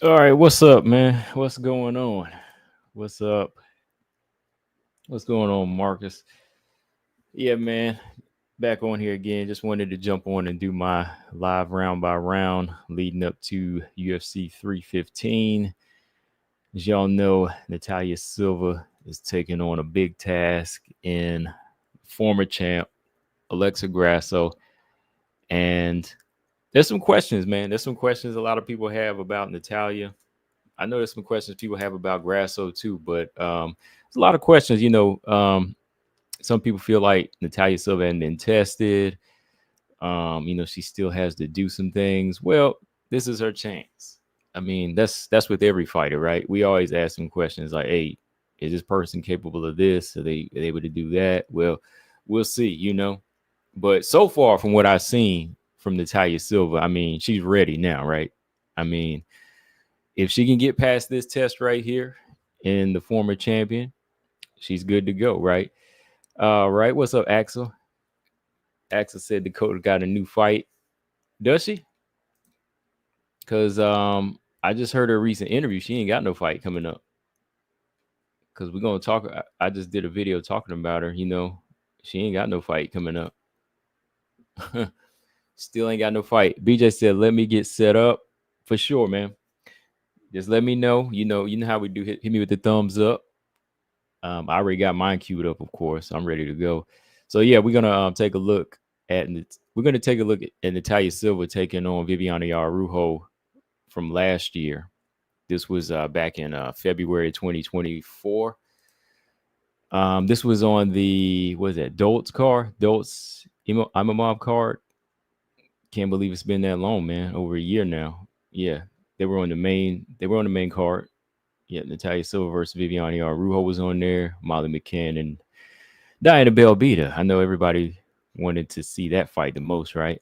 All right, what's up, man? What's going on? What's up? What's going on, Marcus? Yeah, man. Back on here again. Just wanted to jump on and do my live round by round leading up to UFC 315. As y'all know, Natalia Silva is taking on a big task in former champ Alexa Grasso. And there's some questions, man. There's some questions a lot of people have about Natalia. I know there's some questions people have about Grasso too, but there's a lot of questions. Some people feel like Natalia Silva hadn't been tested. She still has to do some things. Well, this is her chance. I mean, that's with every fighter, right? We always ask them questions like, "Hey, is this person capable of this? Are they able to do that?" Well, we'll see. But so far, from what I've seen from Natalia Silva, I mean, she's ready now, right? I mean, if she can get past this test right here in the former champion, she's good to go, right? Right. What's up, Axel? Axel said Dakota got a new fight. Does she? Because I just heard her recent interview. She ain't got no fight coming up. Because we're gonna talk. I just did a video talking about her. She ain't got no fight coming up. Still ain't got no fight. BJ said, "Let me get set up for sure, man. Just let me know. You know how we do. Hit me with the thumbs up. I already got mine queued up, of course. I'm ready to go. So yeah, we're gonna take a look at Natalia Silva taking on Viviane Araujo from last year. This was back in February 2024. This was on the what is that Dolts card, Dolts I'm a mob card. Can't believe it's been that long, man. Over a year now. Yeah, they were on the main. They were on the main card. Yeah, Natalia Silva versus Viviane Araujo was on there. Molly McCann and Diana Belbita. I know everybody wanted to see that fight the most, right?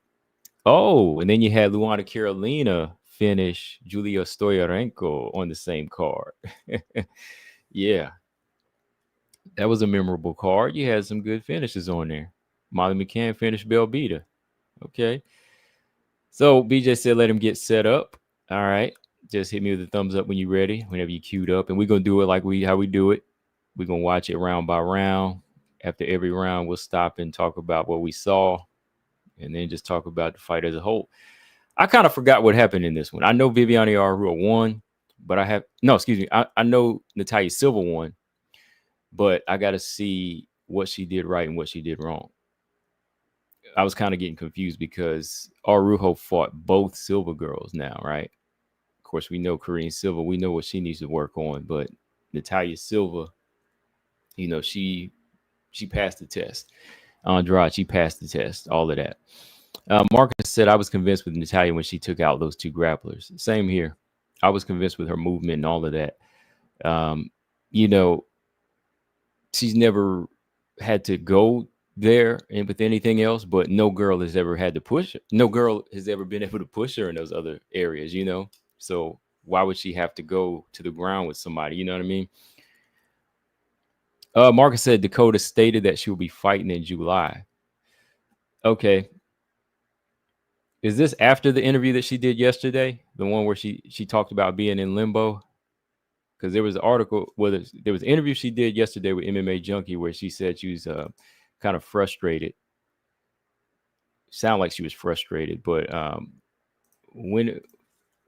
Oh, and then you had Luana Carolina finish Julia Stoyarenko on the same card. Yeah, that was a memorable card. You had some good finishes on there. Molly McCann finished Belbita. Okay. So BJ said let him get set up. All right. Just hit me with a thumbs up when you're ready, whenever you queued up. And we're gonna do it like how we do it. We're gonna watch it round by round. After every round, we'll stop and talk about what we saw and then just talk about the fight as a whole. I kind of forgot what happened in this one. I know Viviane Araujo won, but excuse me. I know Natalia Silva won, but I got to see what she did right and what she did wrong. I was kind of getting confused because Araujo fought both Silva girls now, right? Of course, we know Korean Silva. We know what she needs to work on, but Natalia Silva, she passed the test. Andrade, she passed the test. All of that. Marcus said, I was convinced with Natalia when she took out those two grapplers. Same here. I was convinced with her movement and all of that. Um, you know, she's never had to go there and with anything else, but no girl has ever had to push her. No girl has ever been able to push her in those other areas. So why would she have to go to the ground with somebody? You know what I mean? Marcus said Dakota stated that she will be fighting in July. Okay. Is this after the interview that she did yesterday? The one where she talked about being in limbo? Because there was an article, there was an interview she did yesterday with MMA Junkie where she said she was kind of frustrated. Sound like she was frustrated, but when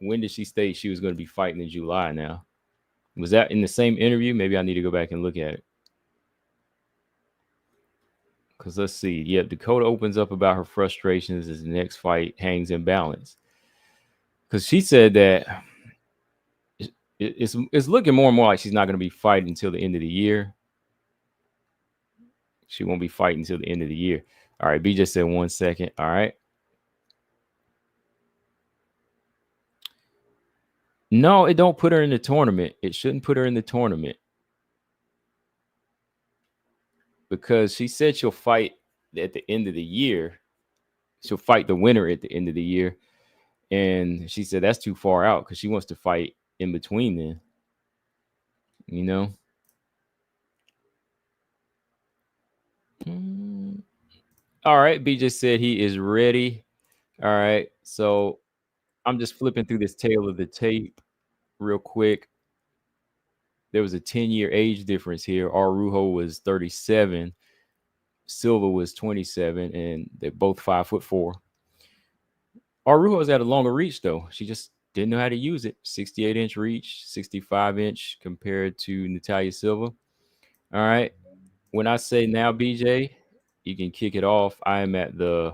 when did she state she was going to be fighting in July? Now, was that in the same interview? Maybe I need to go back and look at it. Because let's see. Yeah, Dakota opens up about her frustrations as the next fight hangs in balance. Because she said that it's looking more and more like she's not going to be fighting until the end of the year. She won't be fighting until the end of the year. All right, B just said 1 second. All right. No, it don't put her in the tournament. It shouldn't put her in the tournament because she said she'll fight at the end of the year. She'll fight the winner at the end of the year. And she said that's too far out because she wants to fight in between then. You know? All right. B just said he is ready. All right. So I'm just flipping through this tail of the tape. real quick. There was a 10-year age difference here. Araujo was 37, Silva was 27, and they're both 5'4". Araujo's at a longer reach though. She just didn't know how to use it. 68-inch reach, 65-inch compared to Natalia Silva. All right. When I say now, BJ, you can kick it off. I am at the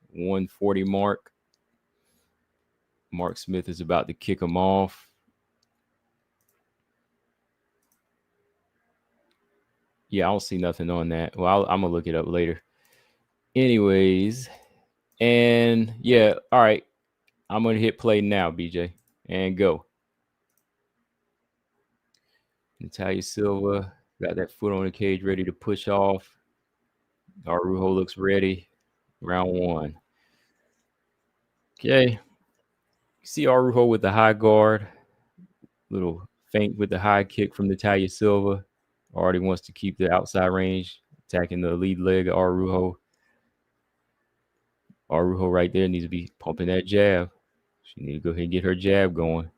140 mark. Mark Smith is about to kick him off. Yeah, I don't see nothing on that. Well, I'm gonna look it up later. Anyways, and yeah, all right. I'm gonna hit play now, BJ, and go. Natalia Silva got that foot on the cage, ready to push off. Araujo looks ready. Round one. Okay. See Araujo with the high guard. Little feint with the high kick from Natalia Silva. Already wants to keep the outside range, attacking the lead leg of Araujo. Araujo right there needs to be pumping that jab. She need to go ahead and get her jab going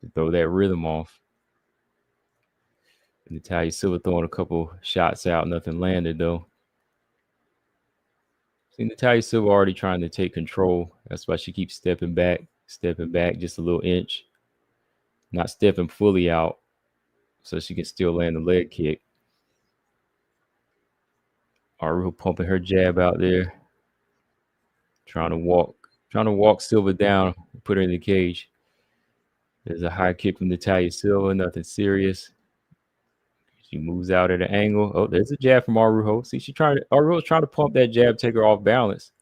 to throw that rhythm off. Natalia Silva throwing a couple shots out. Nothing landed, though. See, Natalia Silva already trying to take control. That's why she keeps stepping back just a little inch. Not stepping fully out so she can still land the leg kick. Araujo pumping her jab out there. Trying to walk Silva down, put her in the cage. There's a high kick from Natalia Silva, nothing serious. She moves out at an angle. Oh, there's a jab from Araujo. See, Araujo's trying to pump that jab, take her off balance.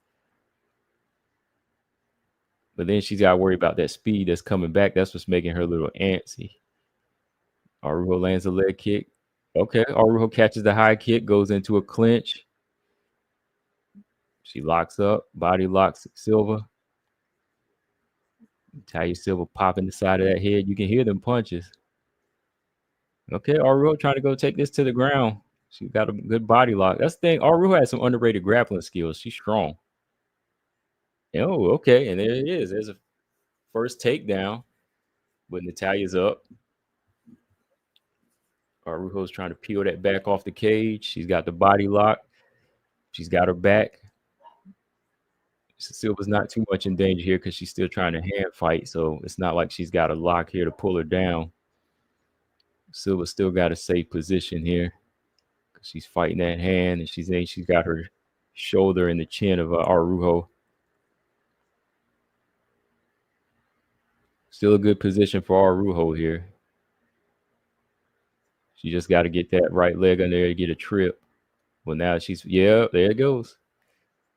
But then she's got to worry about that speed that's coming back. That's what's making her a little antsy. Araujo lands a leg kick. Okay, Araujo catches the high kick, goes into a clinch. She locks up, body locks Silva. Natalia Silva popping the side of that head. You can hear them punches. Okay, Araujo trying to go take this to the ground. She got a good body lock. That's the thing. Araujo has some underrated grappling skills. She's strong. Oh, okay. And there it is. There's a first takedown, but Natalia's up. Araujo's trying to peel that back off the cage. She's got the body lock. She's got her back. Silva's not too much in danger here because she's still trying to hand fight. So it's not like she's got a lock here to pull her down. Silva still got a safe position here because she's fighting that hand, and she's got her shoulder and the chin of Araujo. Still a good position for Araujo here. She just got to get that right leg on there to get a trip. Well, now there it goes.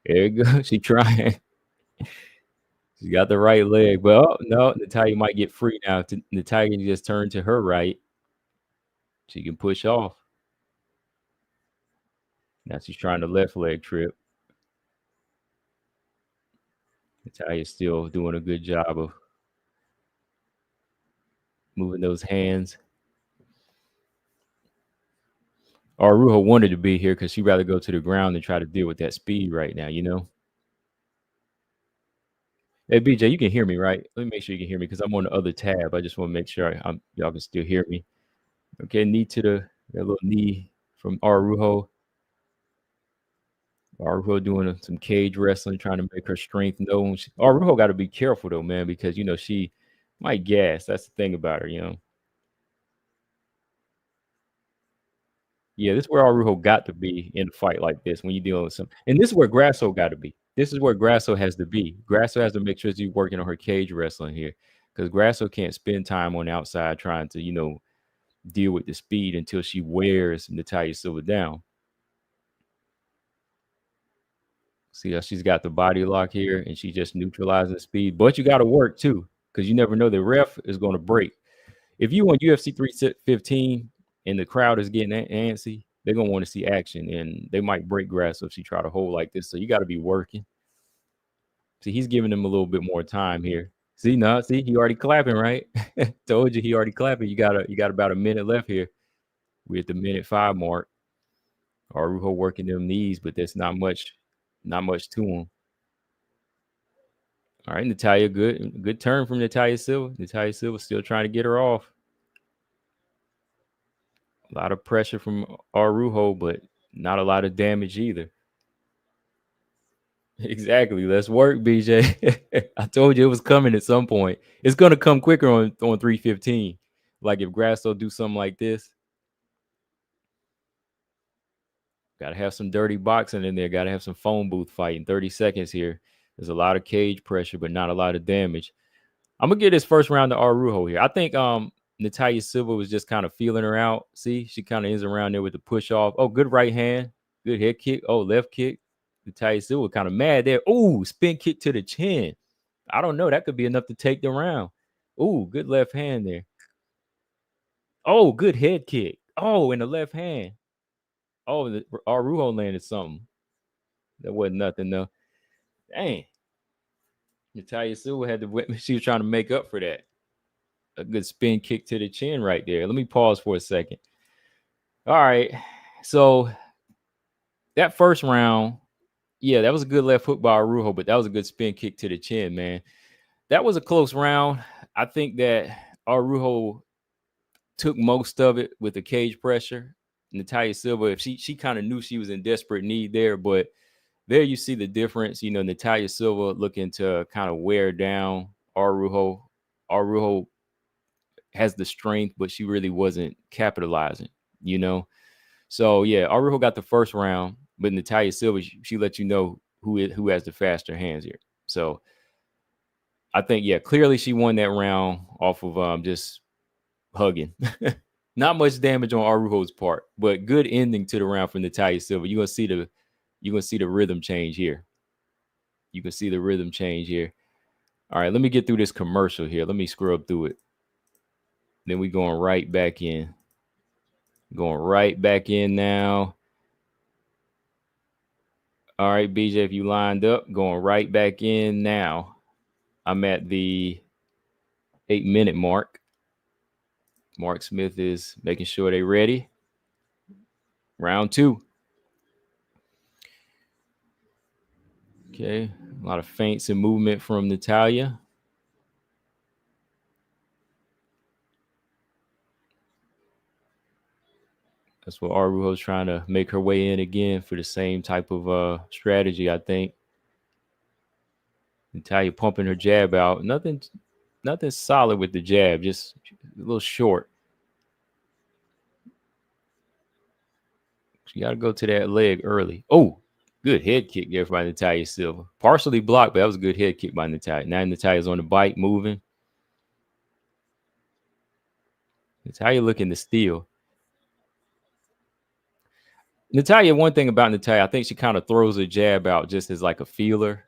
There it goes. She trying. She got the right leg. Well, no, Natalia might get free now. Natalia can just turn to her right. She can push off. Now she's trying the left leg trip. Natalia's still doing a good job of moving those hands. Araujo wanted to be here because she'd rather go to the ground than try to deal with that speed right now, you know? Hey, BJ, you can hear me, right? Let me make sure you can hear me because I'm on the other tab. I just want to make sure y'all can still hear me. Okay, knee to that little knee from Araujo. Araujo doing some cage wrestling, trying to make her strength known. Araujo got to be careful, though, man, because, you know, she might gas. That's the thing about her, you know? Yeah, this is where Araujo got to be in a fight like this when you're dealing with some. And this is where Grasso got to be. This is where Grasso has to be. Grasso has to make sure she's working on her cage wrestling here because Grasso can't spend time on the outside trying to, you know, deal with the speed until she wears Natalia Silva down. See how she's got the body lock here and she just neutralizing speed. But you got to work too because you never know the ref is going to break. If you want UFC 315 and the crowd is getting antsy, they're going to want to see action and they might break Grasso if she try to hold like this. So you got to be working. See, he's giving them a little bit more time here. See, he already clapping, right? Told you he already clapping. You got about a minute left here. We're at the minute 5 mark. Araujo working them knees, but there's not much to him. All right, Natalia, good turn from Natalia Silva. Natalia Silva still trying to get her off. A lot of pressure from Araujo, but not a lot of damage either. Exactly. Let's work, BJ. I told you it was coming at some point. It's gonna come quicker on 315. Like if Grasso do something like this, gotta have some dirty boxing in there. Gotta have some phone booth fighting. 30 seconds here. There's a lot of cage pressure, but not a lot of damage. I'm gonna get this first round to Araujo here. I think Natalia Silva was just kind of feeling her out. See, she kind of is around there with the push off. Oh, good right hand, good head kick. Oh, left kick. Natalia Silva kind of mad there. Oh, spin kick to the chin. I don't know. That could be enough to take the round. Oh, good left hand there. Oh, good head kick. Oh, in the left hand. Oh, Araujo landed something. That wasn't nothing though. Dang. Natalia Silva had to. She was trying to make up for that. A good spin kick to the chin right there. Let me pause for a second. All right. So that first round, yeah, that was a good left hook by Araujo, but that was a good spin kick to the chin, man. That was a close round. I think that Araujo took most of it with the cage pressure. Natalia Silva, if she kind of knew she was in desperate need there, but there you see the difference. You know, Natalia Silva looking to kind of wear down Araujo. Araujo has the strength, but she really wasn't capitalizing, you know. So yeah, Araujo got the first round, but Natalia Silva, she let you know who has the faster hands here. So I think, yeah, clearly she won that round off of just hugging. Not much damage on Araujo's part, but good ending to the round for Natalia Silva. You're gonna see the rhythm change here. You can see the rhythm change here. All right, let me get through this commercial here. Let me scrub through it. Then we going right back in. Going right back in now. All right, BJ, if you lined up, going right back in now. I'm at the 8-minute mark. Mark Smith is making sure they're ready. Round 2. Okay, a lot of feints and movement from Natalia. That's what Araujo's trying to make her way in again for the same type of strategy, I think. Natalia pumping her jab out. Nothing solid with the jab, just a little short. You got to go to that leg early. Oh, good head kick there by Natalia Silva. Partially blocked, but that was a good head kick by Natalia. Now Natalia's on the bike, moving. Natalia looking to steal. Natalia, one thing about Natalia, I think she kind of throws a jab out just as like a feeler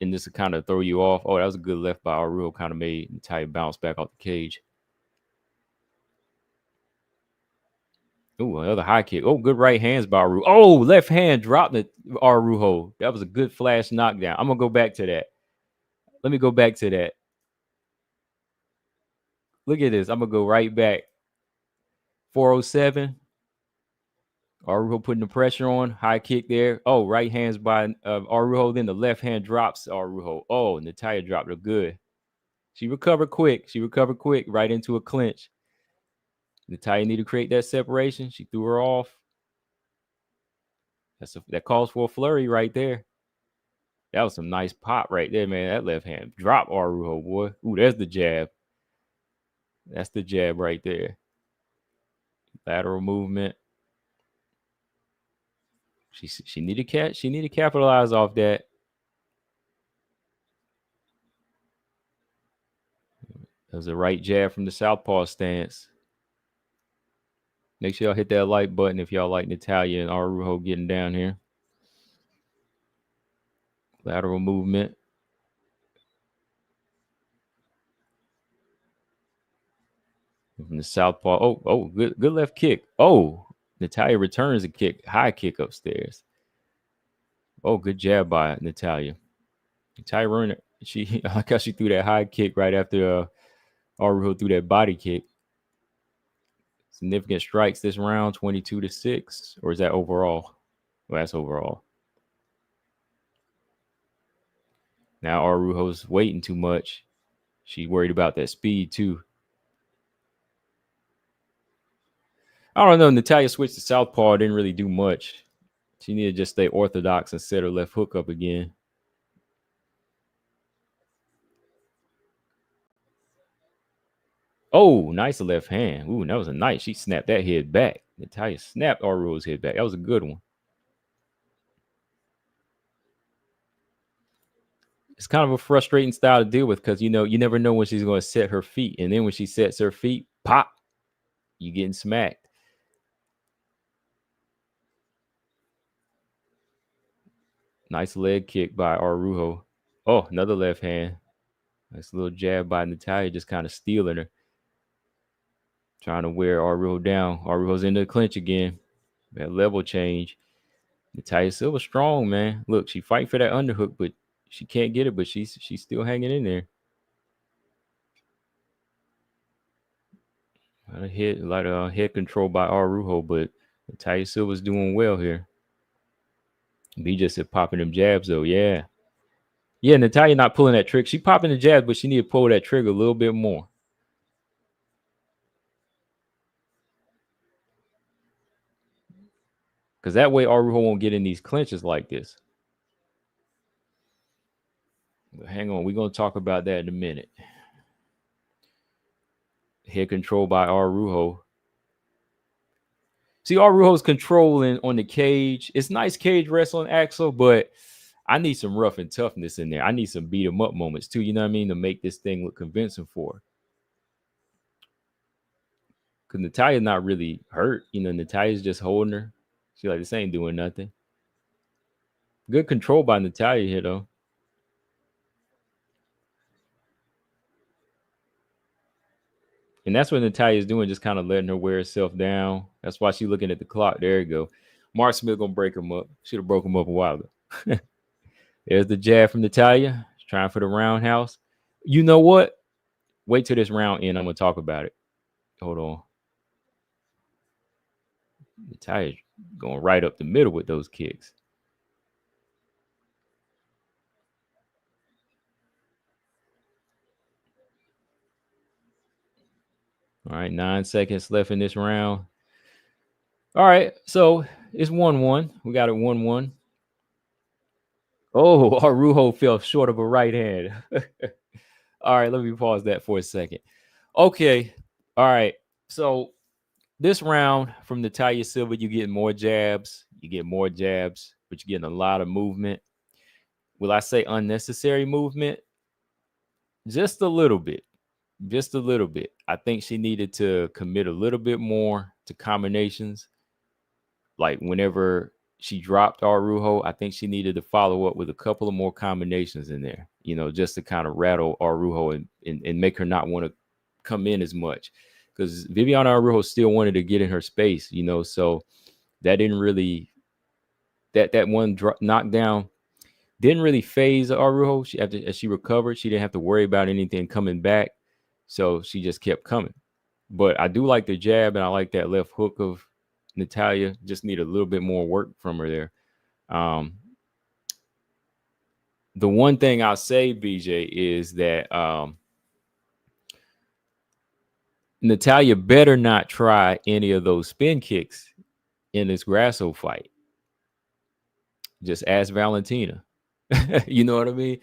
and just to kind of throw you off. Oh, that was a good left by Araujo, kind of made Natalia bounce back off the cage. Oh, another high kick. Oh, good right hands by Araujo. Oh, left hand dropped the Araujo. That was a good flash knockdown. I'm going to go back to that. Let me go back to that. Look at this. I'm going to go right back. 407. Araujo putting the pressure on. High kick there. Oh, right hands by Araujo. Then the left hand drops Araujo. Oh, Natalia dropped it good. She recovered quick. Right into a clinch. Natalia need to create that separation. She threw her off. That calls for a flurry right there. That was some nice pop right there, man. That left hand drop Araujo, boy. Ooh, there's the jab. That's the jab right there. Lateral movement. She needed to capitalize off that. That was a right jab from the southpaw stance. Make sure y'all hit that like button if y'all like Natalia and Araujo getting down here. Lateral movement. From the southpaw. Oh, good left kick. Oh, Natalia returns a kick. High kick upstairs. Oh, good jab by Natalia. Natalia running. I like how she threw that high kick right after Araujo threw that body kick. Significant strikes this round, 22-6. Or is that overall? Well, that's overall. Now Araujo's waiting too much. She's worried about that speed too. I don't know. Natalia switched to southpaw. Didn't really do much. She needed to just stay orthodox and set her left hook up again. Oh, nice left hand. Ooh, that was a nice. She snapped that head back. Natalia snapped Araujo's head back. That was a good one. It's kind of a frustrating style to deal with because you never know when she's going to set her feet, and then when she sets her feet, pop, you getting smacked. Nice leg kick by Araujo. Oh, another left hand. Nice little jab by Natalia, just kind of stealing her, trying to wear Araujo down. Araujo's in the clinch again. That level change. Natalia Silva strong, man. Look, she fighting for that underhook, but she can't get it. But she's still hanging in there. A lot of head control by Araujo, but Natalia Silva's doing well here. B just said popping them jabs though, yeah. Yeah, Natalia not pulling that trick. She popping the jabs, but she need to pull that trigger a little bit more. Because that way Araujo won't get in these clinches like this. But hang on, we're gonna talk about that in a minute. Head control by Araujo. See, Araujo's controlling on the cage. It's nice cage wrestling, Axel, but I need some rough and toughness in there. I need some beat 'em up moments too. You know what I mean? To make this thing look convincing for her. Because Natalia's not really hurt. Natalia's just holding her. She like, this ain't doing nothing. Good control by Natalia here, though. And that's what Natalia's doing, just kind of letting her wear herself down. That's why she's looking at the clock. There you go. Mark Smith gonna break him up. Should have broke him up a while ago. There's the jab from Natalia. She's trying for the roundhouse. You know what? Wait till this round end. I'm gonna talk about it. Hold on. Natalia going right up the middle with those kicks. All right, 9 seconds left in this round. All right, so it's 1-1. We got it 1-1. Oh, Araujo fell short of a right hand. All right, let me pause that for a second. Okay, all right. So this round from Natalia Silva, you get more jabs. You get more jabs, but you're getting a lot of movement. Will I say unnecessary movement? Just a little bit. Just a little bit. I think she needed to commit a little bit more to combinations. Like whenever she dropped Araujo, I think she needed to follow up with a couple of more combinations in there, just to kind of rattle Araujo and make her not want to come in as much. Because Viviane Araujo still wanted to get in her space, so that didn't really, that one knockdown didn't really phase Araujo. As she recovered, she didn't have to worry about anything coming back. So she just kept coming. But I do like the jab, and I like that left hook of Natalia. Just need a little bit more work from her there. The one thing I'll say, BJ, is that Natalia better not try any of those spin kicks in this Grasso fight. Just ask Valentina. You know what I mean?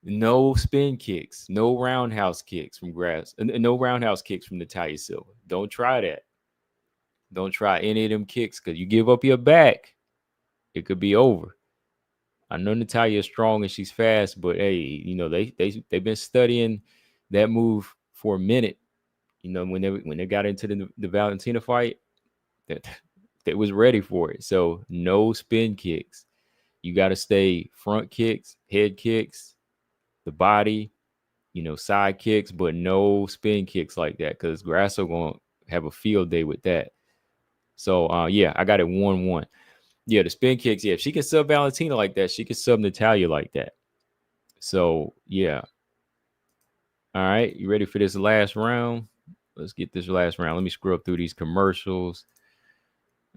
No spin kicks, no roundhouse kicks from no roundhouse kicks from Natalia Silva. Don't try that. Don't try any of them kicks because you give up your back, it could be over. I know Natalia is strong and she's fast, but hey, they've been studying that move for a minute. When they got into the Valentina fight, that they was ready for it. So no spin kicks. You got to stay front kicks, head kicks, the body, side kicks, but no spin kicks like that because Grasso gonna have a field day with that. So yeah, I got it 1-1. Yeah, the spin kicks. Yeah, if she can sub Valentina like that, she can sub Natalia like that. So yeah. All right, you ready for this last round? Let's get this last round. Let me scroll through these commercials.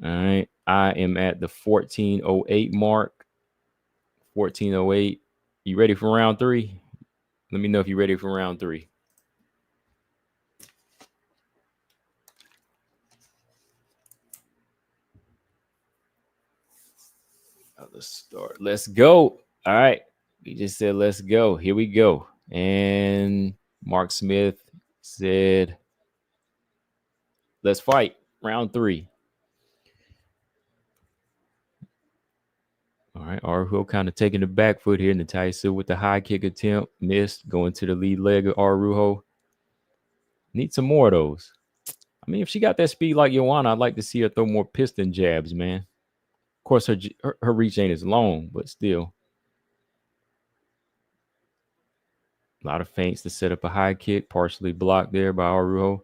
All right, I am at the 14:08 mark. 14:08. You ready for round three? Let me know if you're ready for round three. Let's start. Let's go. All right. We just said let's go. Here we go. And Mark Smith said, let's fight. Round three. All right. Araujo kind of taking the back foot here. Natalia Silva with the high kick attempt. Missed. Going to the lead leg of Araujo. Need some more of those. I mean, if she got that speed like Joanna, I'd like to see her throw more piston jabs, man. Of course, her reach ain't as long, but still. A lot of feints to set up a high kick, partially blocked there by Araujo.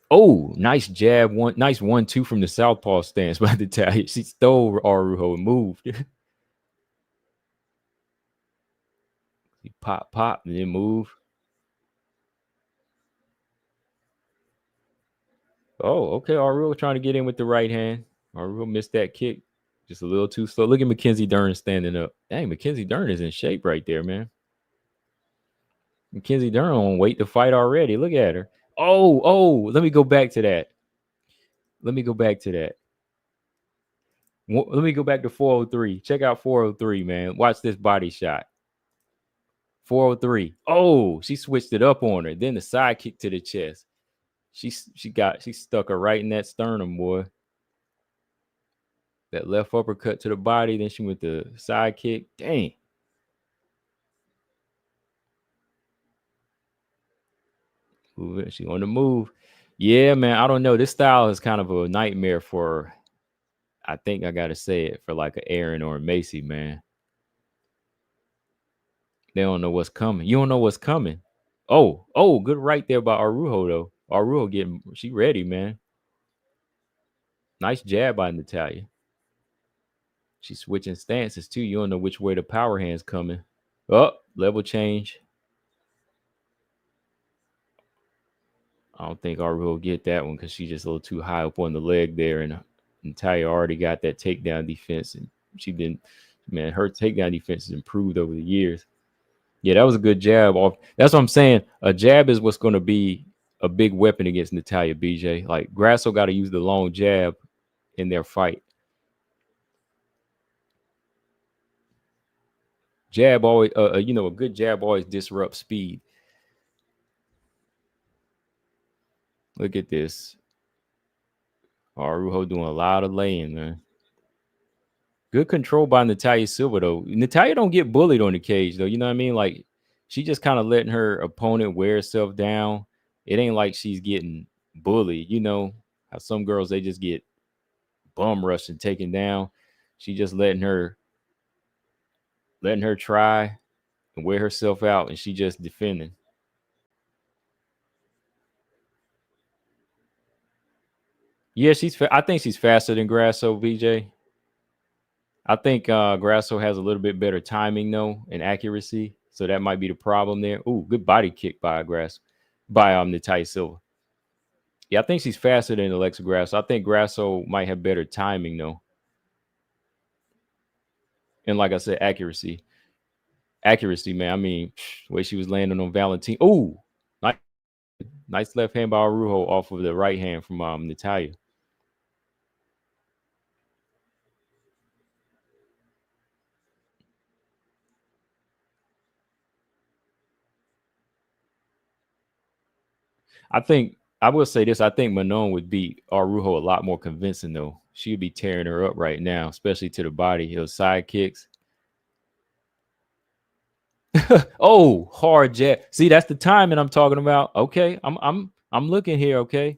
Oh, nice jab. Nice 1-2 from the southpaw stance by Natalia. She stole Araujo and moved. He pop, and then move. Oh, okay. Araujo trying to get in with the right hand. Araujo missed that kick. Just a little too slow. Look at Mackenzie Dern standing up. Dang, Mackenzie Dern is in shape right there, man. Mackenzie Dern on wait to fight already. Look at her. Oh, let me go back to that. Let me go back to that. Let me go back to 403. Check out 403, man. Watch this body shot. 403. Oh, she switched it up on her. Then the side kick to the chest. She stuck her right in that sternum, boy. That left uppercut to the body. Then she went the side kick. Dang. She on the move. Yeah, man. I don't know. This style is kind of a nightmare for, I think I gotta say it, for like an Aaron or a Macy, man. They don't know what's coming. You don't know what's coming. Oh, good right there by Araujo though. Araujo she ready, man. Nice jab by Natalia. She's switching stances too. You don't know which way the power hand's coming. Oh, level change. I don't think Araujo will get that one because she's just a little too high up on the leg there, and Natalia already got that takedown defense, and she didn't. Man, her takedown defense has improved over the years. Yeah, that was a good jab. That's what I'm saying. A jab is what's going to be a big weapon against Natalia, BJ. Like Grasso got to use the long jab in their fight. Jab always, a good jab always disrupts speed. Look at this. Araujo doing a lot of laying, man. Good control by Natalia Silva, though. Natalia don't get bullied on the cage, though. You know what I mean? Like, she just kind of letting her opponent wear herself down. It ain't like she's getting bullied. You know how some girls, they just get bum rushed and taken down. She just letting her try and wear herself out, and she just defending. Yeah, I think she's faster than Grasso, VJ. I think Grasso has a little bit better timing though and accuracy, so that might be the problem there. Ooh, good body kick by Natalia Silva. Yeah, I think she's faster than Alexa Grasso. I think Grasso might have better timing though, and like I said, accuracy. Accuracy, man. I mean, the way she was landing on Valentine. Ooh, nice left hand by Araujo off of the right hand from Natalia. I will say this. I think Manon would beat Araujo a lot more convincing, though. She would be tearing her up right now, especially to the body. Those side kicks. Oh, hard jab. See, that's the timing I'm talking about. Okay, I'm looking here. Okay,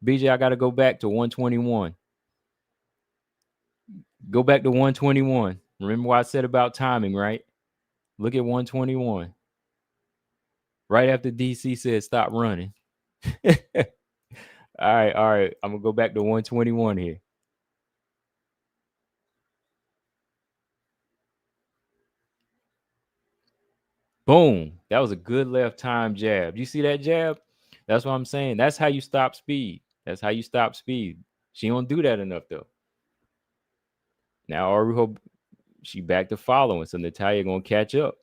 BJ, I got to go back to 121. Go back to 121. Remember what I said about timing, right? Look at 121. Right after DC said stop running. All right. I'm gonna go back to 121 here. Boom. That was a good left time jab. You see that jab? That's what I'm saying. That's how you stop speed. That's how you stop speed. She don't do that enough though. Now Araujo, she back to following, so Natalia gonna catch up.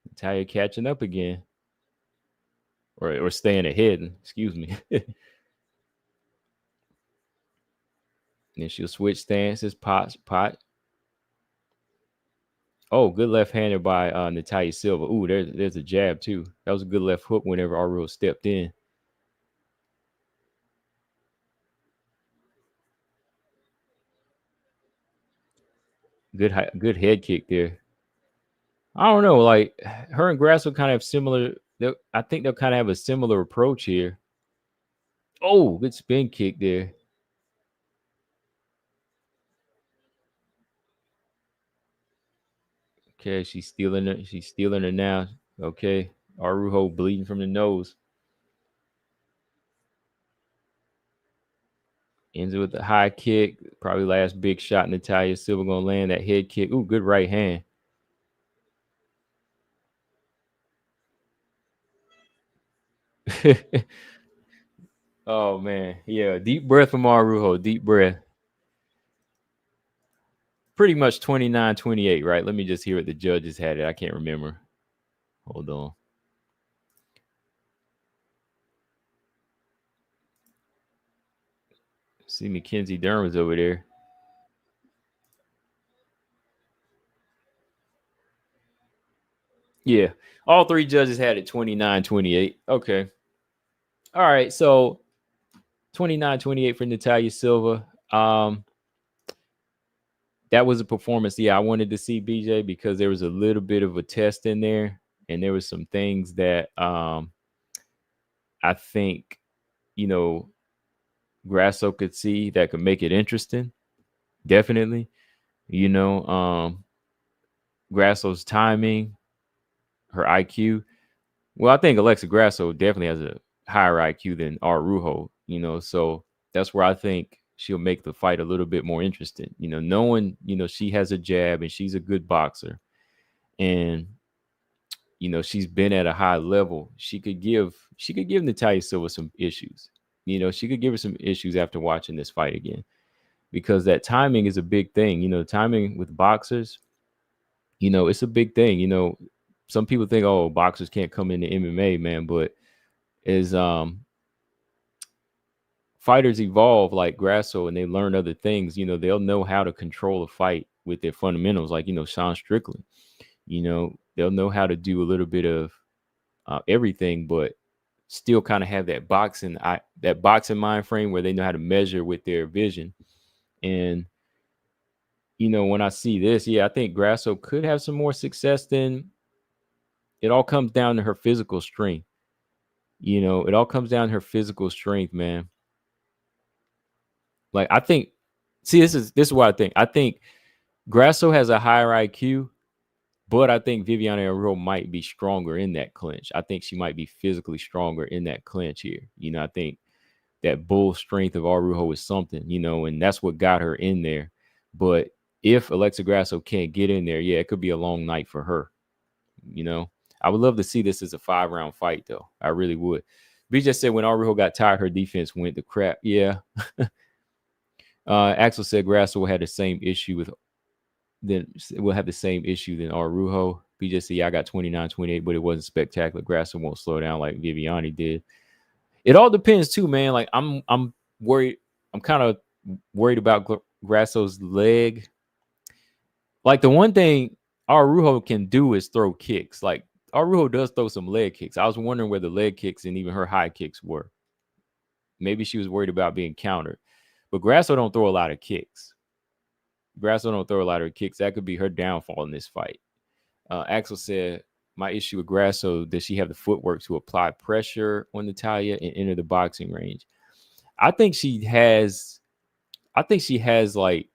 Natalia catching up again, or staying ahead. Excuse me. And she'll switch stances. Pot. Oh, good left-hander by Natalia Silva. Ooh, there's a jab too. That was a good left hook whenever Araujo stepped in. Good head kick there. I don't know, like her and Grasso kind of have similar. I think they'll kind of have a similar approach here. Oh, good spin kick there. Okay, she's stealing it. She's stealing it now. Okay, Araujo bleeding from the nose. Ends it with a high kick. Probably last big shot. Natalia Silva gonna land that head kick. Ooh, good right hand. Oh man, yeah. Deep breath from Araujo. Deep breath. Pretty much 29-28, right? Let me just hear what the judges had it. I can't remember. Hold on. See Mackenzie Dermond's over there. Yeah. All three judges had it 29-28. Okay. All right. So 29-28 for Natalia Silva. That was a performance. Yeah, I wanted to see BJ because there was a little bit of a test in there, and there was some things that I think, you know, Grasso could see that could make it interesting. Definitely. You know, Grasso's timing, her IQ. Well, I think Alexa Grasso definitely has a higher IQ than Araujo, you know, so that's where I think she'll make the fight a little bit more interesting. You know, knowing, you know, she has a jab and she's a good boxer, and you know, she's been at a high level. She could give Natalia Silva some issues. You know, she could give her some issues after watching this fight again, because that timing is a big thing. You know, timing with boxers, you know, it's a big thing. You know, some people think, oh, boxers can't come into MMA, man, but as fighters evolve like Grasso and they learn other things, you know, they'll know how to control a fight with their fundamentals, like, you know, Sean Strickland. You know, they'll know how to do a little bit of everything, but still kind of have that boxing mind frame where they know how to measure with their vision. And you know, when I see this, yeah, I think Grasso could have some more success. Than it all comes down to her physical strength. You know, it all comes down to her physical strength, man. Like I think, see, this is what I think. I think Grasso has a higher IQ, but I think Viviane Araujo might be stronger in that clinch. I think she might be physically stronger in that clinch here. You know, I think that bull strength of Araujo is something, you know, and that's what got her in there. But if Alexa Grasso can't get in there, yeah, it could be a long night for her. You know, I would love to see this as a 5-round fight, though. I really would. B just said when Araujo got tired, her defense went to crap. Yeah. Axel said Grasso had the same issue with then will have the same issue than Araujo. BJ said, yeah, I got 29-28, but it wasn't spectacular. Grasso won't slow down like Viviane did. It all depends too, man. Like I'm worried. I'm kind of worried about Grasso's leg. Like the one thing Araujo can do is throw kicks. Like Araujo does throw some leg kicks. I was wondering where the leg kicks and even her high kicks were. Maybe she was worried about being countered. But Grasso don't throw a lot of kicks. Grasso don't throw a lot of kicks. That could be her downfall in this fight. Axel said, my issue with Grasso, does she have the footwork to apply pressure on Natalia and enter the boxing range? I think she has like,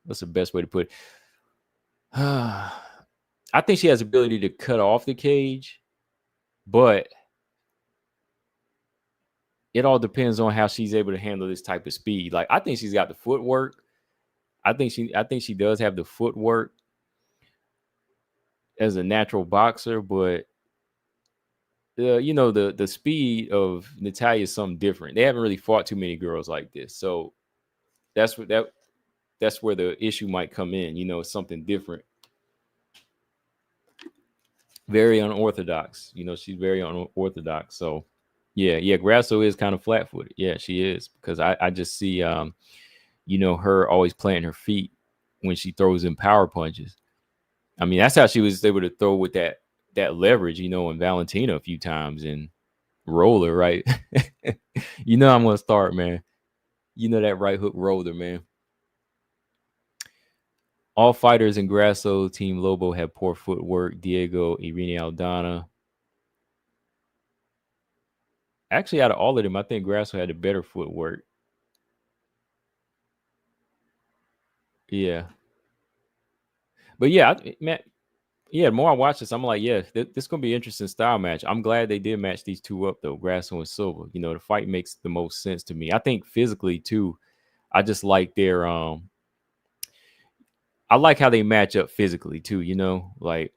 what's the best way to put it? I think she has ability to cut off the cage, but it all depends on how she's able to handle this type of speed. Like I think she's got the footwork. I think she does have the footwork as a natural boxer, but you know, the speed of Natalia is something different. They haven't really fought too many girls like this. So that's what that's where the issue might come in. Something different, very unorthodox. She's very unorthodox. So yeah, Grasso is kind of flat-footed. Yeah, she is, because I just see her always planting her feet when she throws in power punches. I mean, that's how she was able to throw with that leverage, in Valentina a few times and roller, right? I'm gonna start, man. That right hook roller, man. All fighters in Grasso Team Lobo have poor footwork. Diego, Irene Aldana. Actually, out of all of them, I think Grasso had a better footwork. Yeah. But yeah, man, the more I watch this, I'm like, yeah, this is gonna be an interesting style match. I'm glad they did match these two up though, Grasso and Silva. The fight makes the most sense to me. I think physically too, I just like their I like how they match up physically too, like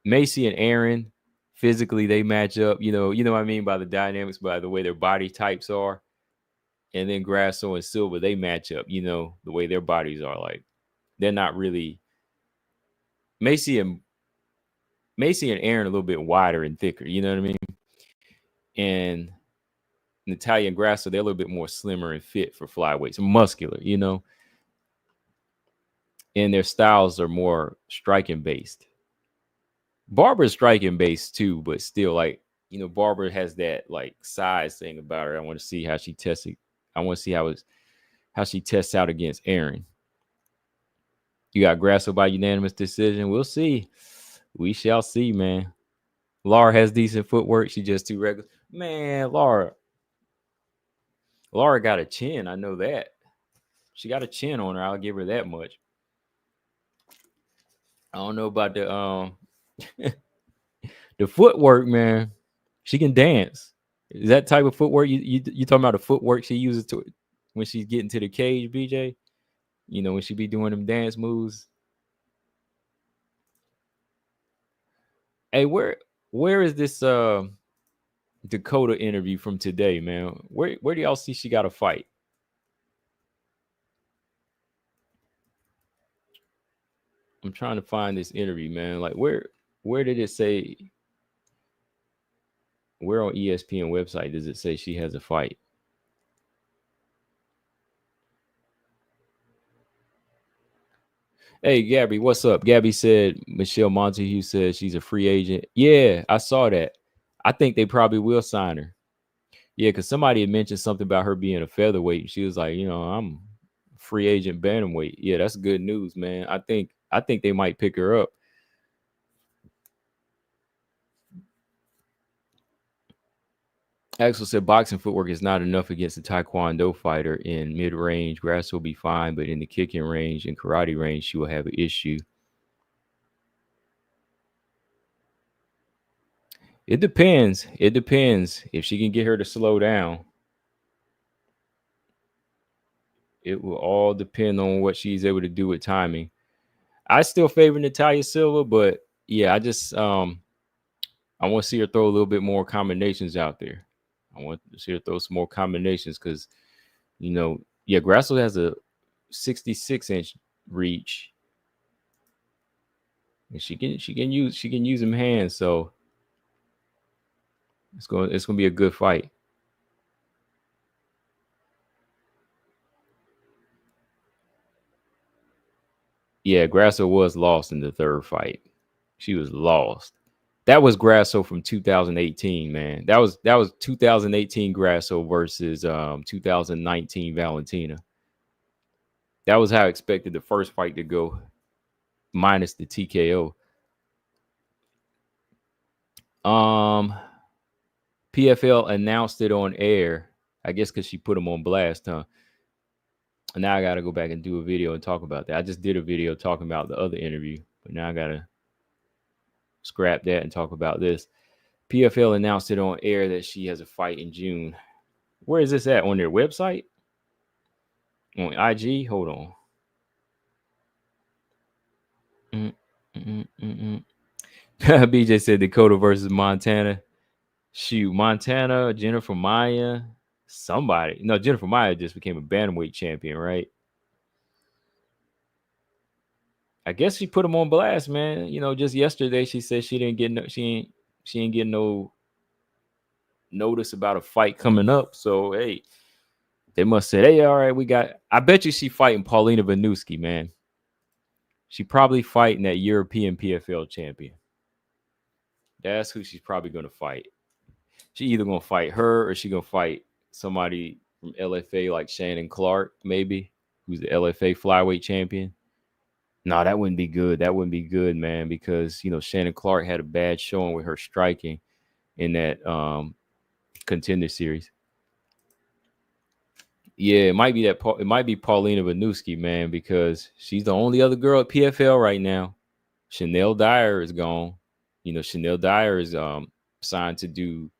Macy and Aaron, physically they match up, what I mean by the dynamics, by the way their body types are. And then Grasso and Silva, they match up, the way their bodies are. Like, they're not really Macy and Aaron a little bit wider and thicker, you know what I mean? And Natalia and Grasso, they're a little bit more slimmer and fit for flyweights, muscular, and their styles are more striking based. Barbara's striking based too, but still, like, Barbara has that like size thing about her. I want to see how she tests it. I want to see how she tests out against Aaron. You got Grasso by unanimous decision. We'll see. We shall see, man. Laura has decent footwork. She just too regular. Man, Laura got a chin. I know that. She got a chin on her. I'll give her that much. I don't know about the the footwork, man. She can dance. Is that type of footwork you talking about? The footwork she uses to when she's getting to the cage, BJ? When she be doing them dance moves. Hey, where is this Dakota interview from today, man? Where do y'all see she got a fight? I'm trying to find this interview, man. Like, where did it say? Where on ESPN website does it say she has a fight? Hey, Gabby, what's up? Gabby said Michelle Montague said she's a free agent. Yeah, I saw that. I think they probably will sign her. Yeah, because somebody had mentioned something about her being a featherweight. She was like, I'm free agent bantamweight. Yeah, that's good news, man. I think they might pick her up. Axel said boxing footwork is not enough against a taekwondo fighter in mid-range. Grass will be fine, but in the kicking range and karate range, she will have an issue. It depends. It depends. If she can get her to slow down, it will all depend on what she's able to do with timing. I still favor Natalia Silva, but yeah, I just I want to see her throw a little bit more combinations out there. I want to see her throw some more combinations because, Grasso has a 66-inch reach, and she can use them hands. So it's gonna be a good fight. Yeah, Grasso was lost in the third fight. She was lost. That was Grasso from 2018, man. That was 2018 Grasso versus 2019 Valentina. That was how I expected the first fight to go, minus the TKO. PFL announced it on air. I guess because she put them on blast, huh? And now I got to go back and do a video and talk about that. I just did a video talking about the other interview, but now I got to scrap that and talk about this. PFL announced it on air that she has a fight in June. Where is this at? On their website? On IG? Hold on. BJ said Dakota versus Montana. Shoot, Montana, Jennifer Maya. somebody. No, Jennifer Maya just became a bantamweight champion, right? I guess she put him on blast, man. Just yesterday she said she didn't get no, she ain't getting no notice about a fight coming up. So hey, they must say, hey, all right, we got. I bet you she fighting Paulina Vanuski, man. She probably fighting that European PFL champion. That's who she's probably gonna fight. She either gonna fight her or she gonna fight somebody from LFA like Shannon Clark, maybe, who's the LFA flyweight champion. No, that wouldn't be good. That wouldn't be good, man, because Shannon Clark had a bad showing with her striking in that contender series. Yeah, it might be that. It might be Paulina Vanuski, man, because she's the only other girl at PFL right now. Chanel Dyer is gone. Chanel Dyer is signed to do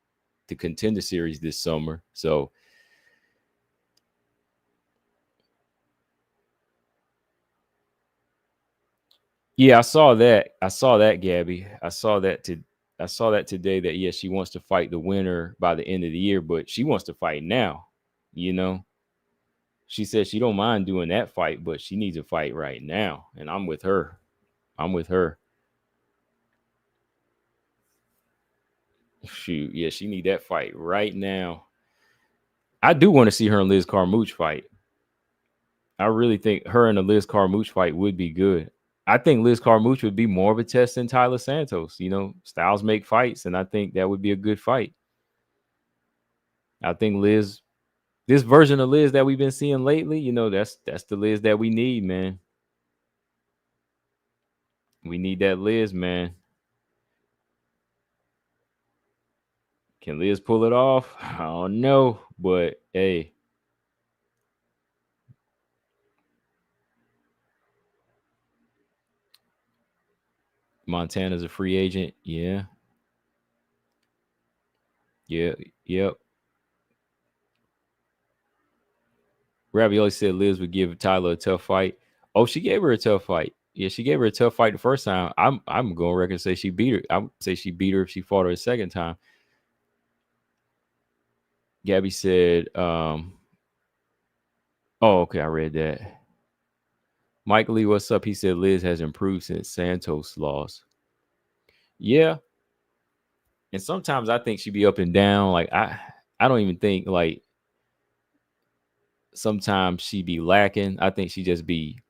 the contender series this summer. So yeah, I saw that. I saw that, Gabby. I saw that today that yeah, she wants to fight the winner by the end of the year, but she wants to fight now. You know, she said she don't mind doing that fight, but she needs a fight right now. And I'm with her. I'm with her. Shoot, yeah, she need that fight right now. I do want to see her and Liz Carmouche fight. I really think her and the Liz Carmouche fight would be good. I think Liz Carmouche would be more of a test than Tyler Santos. Styles make fights, and I think that would be a good fight. I think Liz, this version of Liz that we've been seeing lately, that's the Liz that we need, man. We need that Liz, man. Can Liz pull it off? I don't know, but hey, Montana's a free agent. Yeah, yeah, yep. Ravioli said Liz would give Tyler a tough fight. Oh, she gave her a tough fight. Yeah, she gave her a tough fight the first time. I'm going record and say she beat her. I would say she beat her if she fought her a second time. Gabby said, oh, okay, I read that. Mike Lee, what's up? He said Liz has improved since Santos lost. Yeah. And sometimes I think she be up and down. Like I don't even think like sometimes she be lacking. I think she just be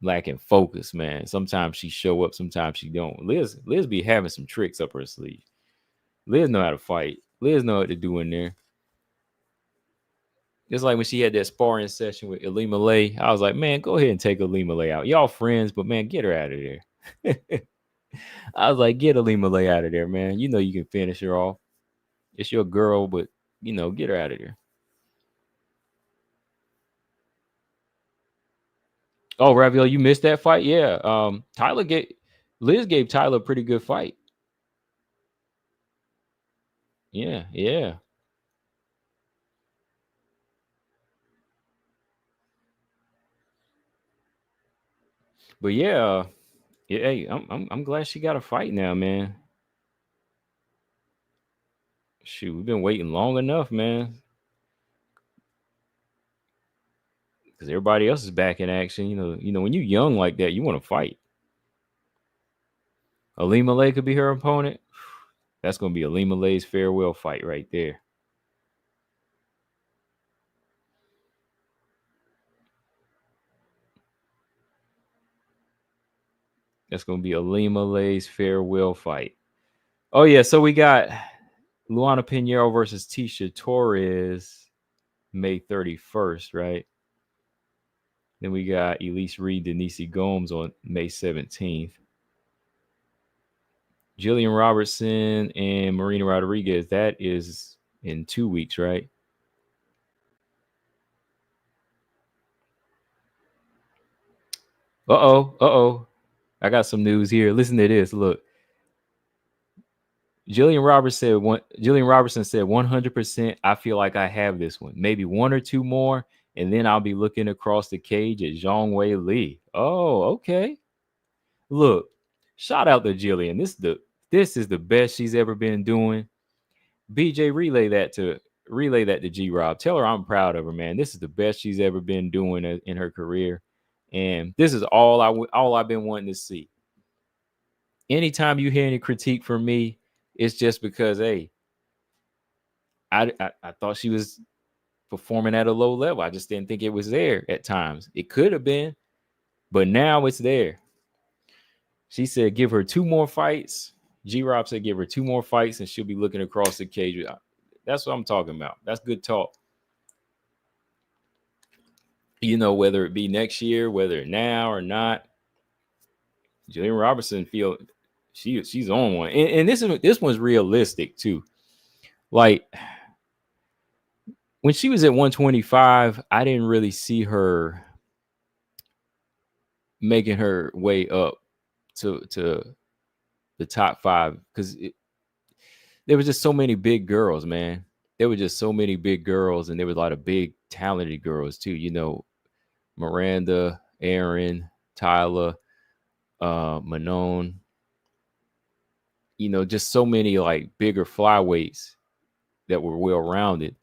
lacking focus, man. Sometimes she show up, sometimes she don't. Liz be having some tricks up her sleeve. Liz know how to fight. Liz know what to do in there. Just like when she had that sparring session with Alima Lay, I was like, man, go ahead and take Alima Lay out. Y'all friends, but man, get her out of there. I was like, get Alima Lay out of there, man. You know you can finish her off. It's your girl, but get her out of there. Oh, Raviel, you missed that fight? Yeah. Liz gave Tyler a pretty good fight. Yeah, yeah. But yeah, yeah, hey, I'm glad she got a fight now, man. Shoot, we've been waiting long enough, man. Because everybody else is back in action. When you're young like that, you want to fight. Alima Lay could be her opponent. That's gonna be Alima Lay's farewell fight right there. That's gonna be Alima Lay's farewell fight. Oh yeah, so we got Luana Pinheiro versus Tisha Torres May 31st, right? Then we got Elise Reed, Denise Gomes on May 17th. Jillian Robertson and Marina Rodriguez, that is in 2 weeks, right? Uh-oh. I got some news here. Listen to this. Look. Jillian Robertson said 100%. I feel like I have this one. Maybe one or two more, and then I'll be looking across the cage at Zhang Wei Li. Oh, okay. Look, shout out to Jillian. This is the best she's ever been doing. BJ relay that to relay that to G Rob. Tell her I'm proud of her, man. This is the best she's ever been doing in her career, and this is all I've been wanting to see. Anytime you hear any critique from me, it's just because hey, I thought she was performing at a low level. I just didn't think it was there at times. It could have been, but now it's there. She said, give her 2 more fights. G Rob said, give her 2 more fights, and she'll be looking across the cage. That's what I'm talking about. That's good talk. Whether it be next year, whether now or not, Jillian Robertson feel she's on one, and this one's realistic too. Like when she was at 125, I didn't really see her making her way up to the top 5 because there was just so many big girls, man. There were just so many big girls, and there was a lot of big talented girls too. Miranda, Aaron, Tyler, Manon. Just so many like bigger flyweights that were well rounded.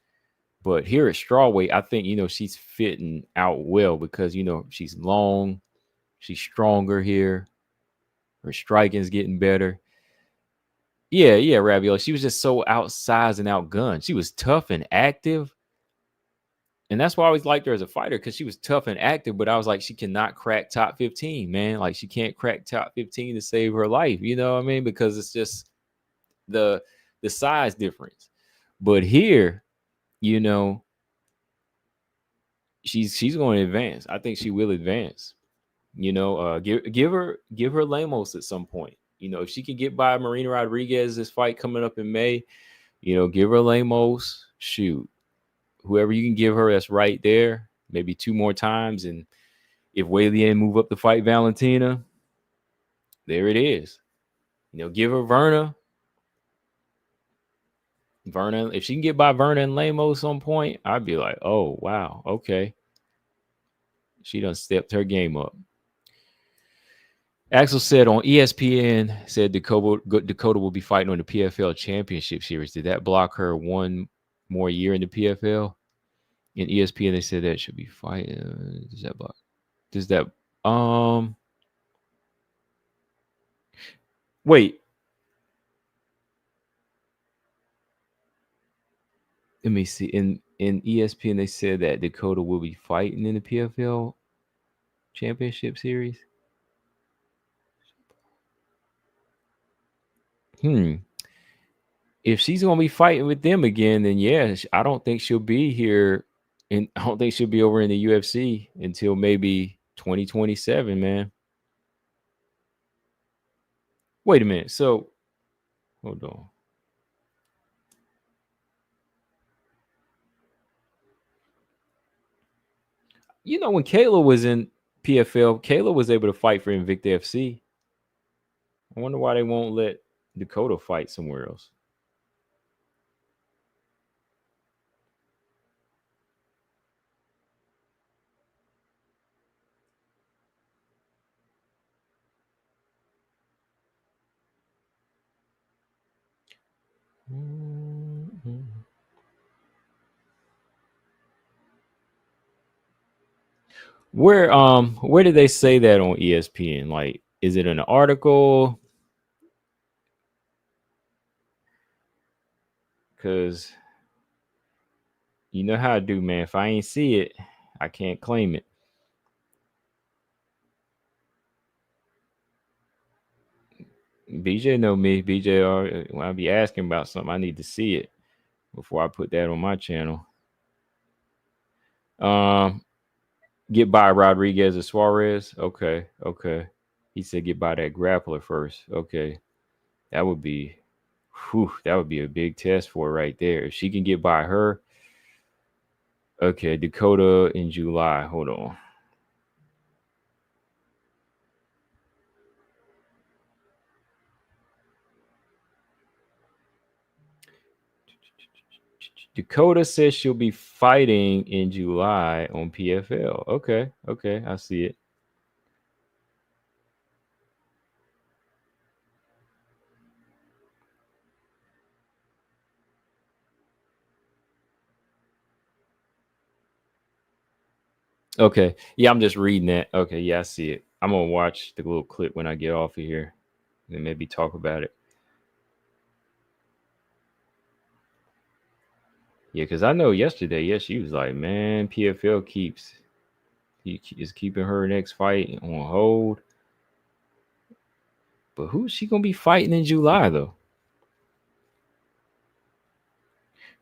But here at strawweight, I think she's fitting out well because she's long, she's stronger here. Her striking's getting better. Yeah, Ravioli. She was just so outsized and outgunned. She was tough and active. And that's why I always liked her as a fighter because she was tough and active. But I was like, she cannot crack top 15, man. Like she can't crack top 15 to save her life. You know what I mean? Because it's just the size difference. But here, she's going to advance. I think she will advance. Give her Lemos at some point. If she can get by Marina Rodriguez this fight coming up in May, give her Lemos. Shoot, whoever you can give her that's right there, maybe 2 more times. And if Weilian move up to fight Valentina, there it is. Give her Verna. If she can get by Verna and Lemos some point, I'd be like, oh wow, okay. She done stepped her game up. Axel said on ESPN, said Dakota will be fighting on the PFL Championship Series. Did that block her 1 more year in the PFL? In ESPN, they said that should be fighting. Does that block? Does that wait? Let me see. In ESPN, they said that Dakota will be fighting in the PFL Championship Series. If she's gonna be fighting with them again, then yeah, I don't think she'll be here, and I don't think she'll be over in the UFC until maybe 2027, man. Wait a minute. So, hold on. When Kayla was in PFL, Kayla was able to fight for Invicta FC. I wonder why they won't let Dakota fight somewhere else. Where did they say that on ESPN? Like, is it an article? Because you know how I do, man. If I ain't see it, I can't claim it. BJ know me. BJ, when I be asking about something, I need to see it before I put that on my channel. Get by Rodriguez or Suarez. Okay. He said get by that grappler first. Okay. That would be a big test for her right there. If she can get by her. Okay, Dakota in July. Hold on. Dakota says she'll be fighting in July on PFL. Okay, I see it. Okay. Yeah, I'm just reading that. Okay, yeah, I see it. I'm gonna watch the little clip when I get off of here and maybe talk about it. Yeah, because I know yesterday, yeah, she was like, man, PFL is keeping her next fight on hold. But who's she gonna be fighting in July though?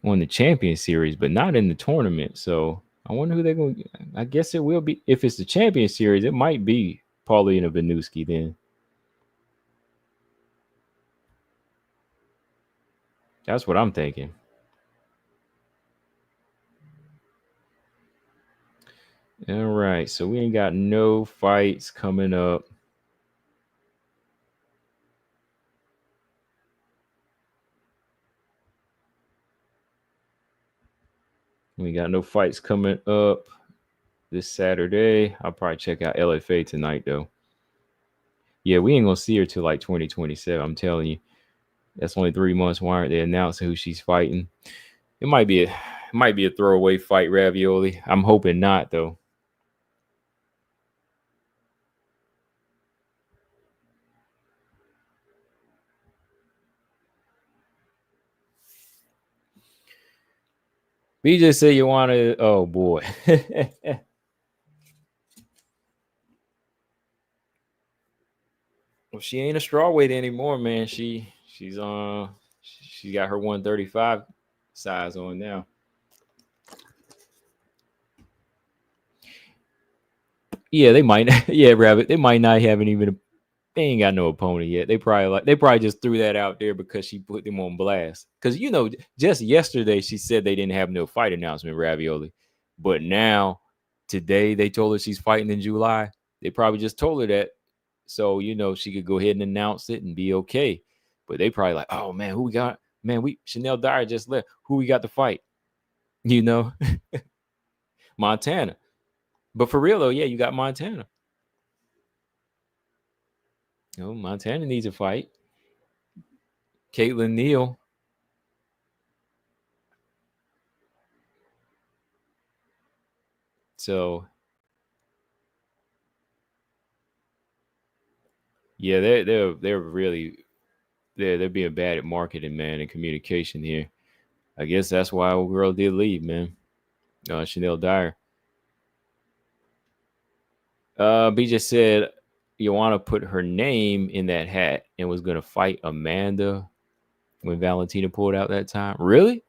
On the champion series, but not in the tournament. So I wonder who they're going. I guess it will be if it's the champion series. It might be Paulina Benuski. Then that's what I'm thinking. All right, so we ain't got no fights coming up. We got no fights coming up this Saturday. I'll probably check out LFA tonight though. Yeah, we ain't gonna see her till like 2027. I'm telling you, that's only 3 months. Why aren't they announcing who she's fighting? It might be a throwaway fight, Ravioli. I'm hoping not though. BJ said you want to. Oh boy. Well, she ain't a strawweight anymore, man. She got her 135 size on now. Yeah, they might. Yeah, Rabbit. They might not have even. They ain't got no opponent yet. They probably just threw that out there because she put them on blast. Because just yesterday she said they didn't have no fight announcement, Ravioli, but now today they told her she's fighting in July. They probably just told her that so she could go ahead and announce it and be okay. But they probably like, oh man, who we got? Man, we Chanel Dyer just left. Who we got to fight? You know, Montana. But for real though, yeah, you got Montana. Montana needs a fight. Caitlin Neal. So yeah, they're really they're being bad at marketing, man, and communication here. I guess that's why old girl did leave, man. Chanel Dyer. BJ said you want to put her name in that hat and was gonna fight Amanda when Valentina pulled out that time. Really?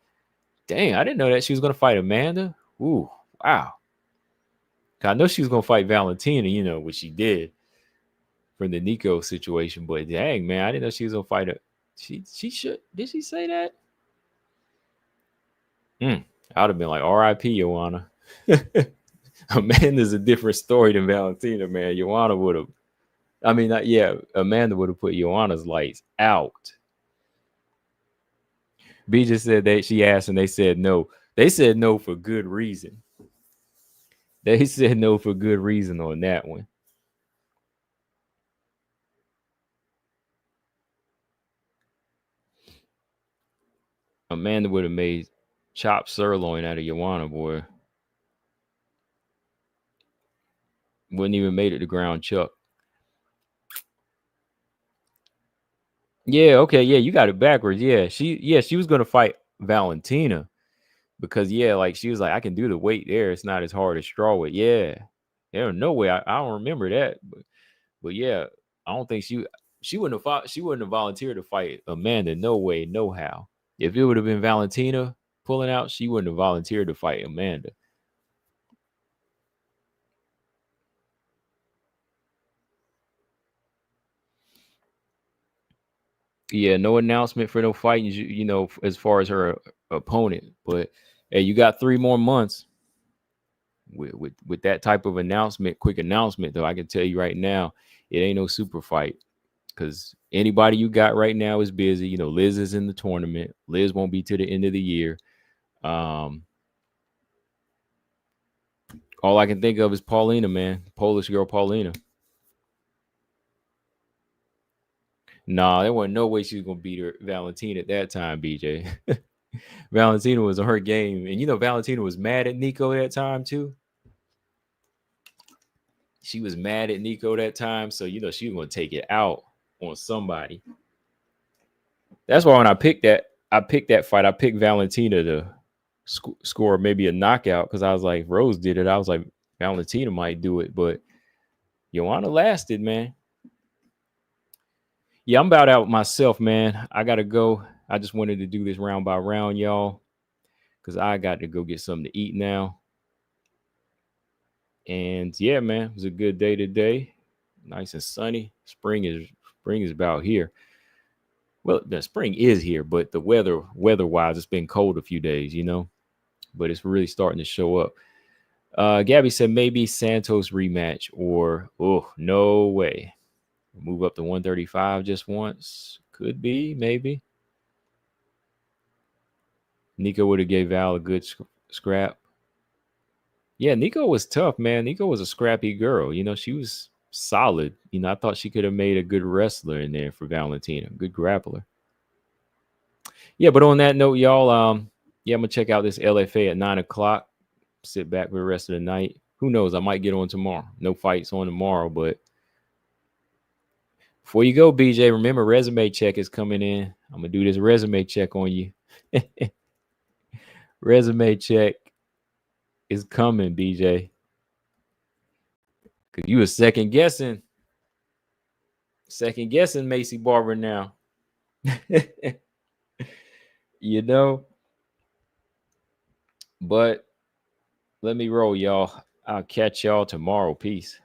Dang, I didn't know that she was gonna fight Amanda. Ooh, wow. I know she was gonna fight Valentina, what she did from the Nico situation, but dang, man, I didn't know she was gonna fight her. She should. Did she say that? I would have been like, R.I.P. Joanna. Amanda's a different story than Valentina, man. Joanna would have. I mean, yeah, Amanda would have put Joanna's lights out. B just said she asked and they said no. They said no for good reason. They said no for good reason on that one. Amanda would have made chopped sirloin out of Joanna, boy. Wouldn't even made it to ground chuck. Yeah, okay, yeah, you got it backwards. She was gonna fight Valentina because like she was like, I can do the weight there. It's not as hard as straw weight. Yeah. There's no way. I don't remember that. But yeah, I don't think she wouldn't have fought, she wouldn't have volunteered to fight Amanda. No way, no how. If it would have been Valentina pulling out, she wouldn't have volunteered to fight Amanda. Yeah, no announcement for no fighting, as far as her opponent. But hey, you got 3 more months with that type of announcement, quick announcement, though. I can tell you right now, it ain't no super fight because anybody you got right now is busy. Liz is in the tournament. Liz won't be to the end of the year. Um, all I can think of is Paulina, man, Polish girl Paulina. Nah, there wasn't no way she was gonna beat her Valentina at that time, BJ. Valentina was on her game, and Valentina was mad at Nico that time too. She was mad at Nico that time, so you know she was gonna take it out on somebody. That's why when I picked that fight. I picked Valentina to score maybe a knockout because I was like, Rose did it. I was like, Valentina might do it, but Joanna lasted, man. Yeah, I'm about out myself, man. I gotta go. I just wanted to do this round by round, y'all, because I got to go get something to eat now. And yeah, man, it was a good day today. Nice and sunny. Spring is about here. Well, the spring is here, but the weather wise, it's been cold a few days, you know. But it's really starting to show up. Gabby said maybe Santos rematch or oh no way. Move up to 135 just once. Could be, maybe. Nico would have gave Val a good scrap. Yeah, Nico was tough, man. Nico was a scrappy girl. You know, she was solid. You know, I thought she could have made a good wrestler in there for Valentina. Good grappler. Yeah, but on that note, y'all, yeah, I'm gonna check out this LFA at 9 o'clock. Sit back for the rest of the night. Who knows? I might get on tomorrow. No fights on tomorrow, but before you go, BJ, remember resume check is coming in. I'm gonna do this resume check on you. Resume check is coming, BJ. Cause you was second guessing Macy Barber now. You know, but let me roll, y'all. I'll catch y'all tomorrow. Peace.